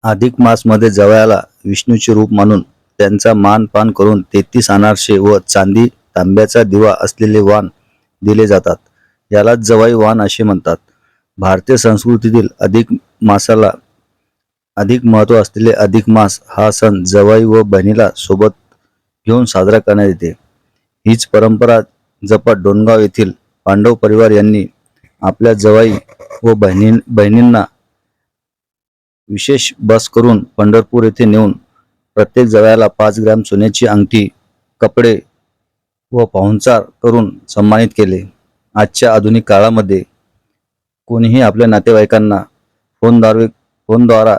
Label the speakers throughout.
Speaker 1: अधिक मास मध्ये जवयाला विष्णूचे रूप मानून त्यांचा मान पान करून 33 अनारसे व चांदी तांब्याचा दिवा असलेले वाण दिले जातात. यालाच जवाई वाण असे म्हणतात. भारतीय संस्कृतीतील अधिक मासाला अधिक महत्त्व असलेले अधिक मास हा सण जवाई व बहिणीला सोबत घेऊन साजरा करण्यात येते. हीच परंपरा जपत डोणगाव येथील पांडव परिवार यांनी आपल्या जवाई व बहिणींना विशेष बस करून पंढरपूर येथे नेऊन प्रत्येक जवयाला 5 ग्रॅम सोन्याची अंगठी, कपडे व पाहुणचार करून सन्मानित केले. आजच्या आधुनिक काळामध्ये कोणीही आपल्या नातेवाईकांना फोनद्वारा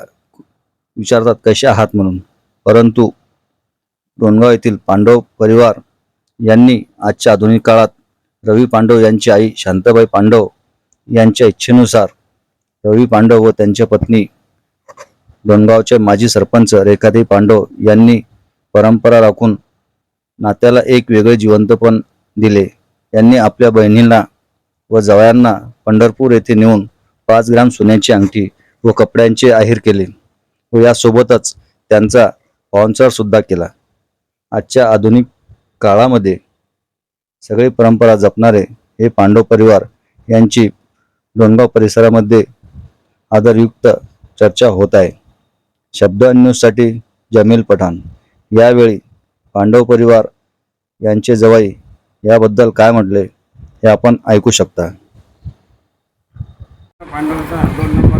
Speaker 1: विचारतात कसे आहात म्हणून, परंतु डोणगाव येथील पांडव परिवार यांनी आजच्या आधुनिक काळात रवी पांडव यांची आई शांताबाई पांडव यांच्या इच्छेनुसार रवी पांडव व त्यांच्या पत्नी डोणगावचे माजी सरपंच रेखाताई पांडव यांनी परंपरा राखून नात्याला एक वेगळे जिवंतपण दिले. यांनी आपल्या बहिणींना व जवयांना पंढरपूर येथे नेऊन 5 ग्रॅम सोन्याची अंगठी व कपड्यांचे आहेर केले व यासोबतच त्यांचा पाहुणचार सुद्धा केला. आजच्या आधुनिक काळामध्ये सगळे परंपरा जपणारे हे पांडव परिवार यांची डोणगाव परिसरामध्ये आदरयुक्त चर्चा होत आहे. शब्द न्यूजसाठी जमील पठाण. यावेळी पांडव परिवार यांचे जवाई याबद्दल काय म्हटले हे आपण ऐकू शकता.
Speaker 2: पांडवचा 2 नंबर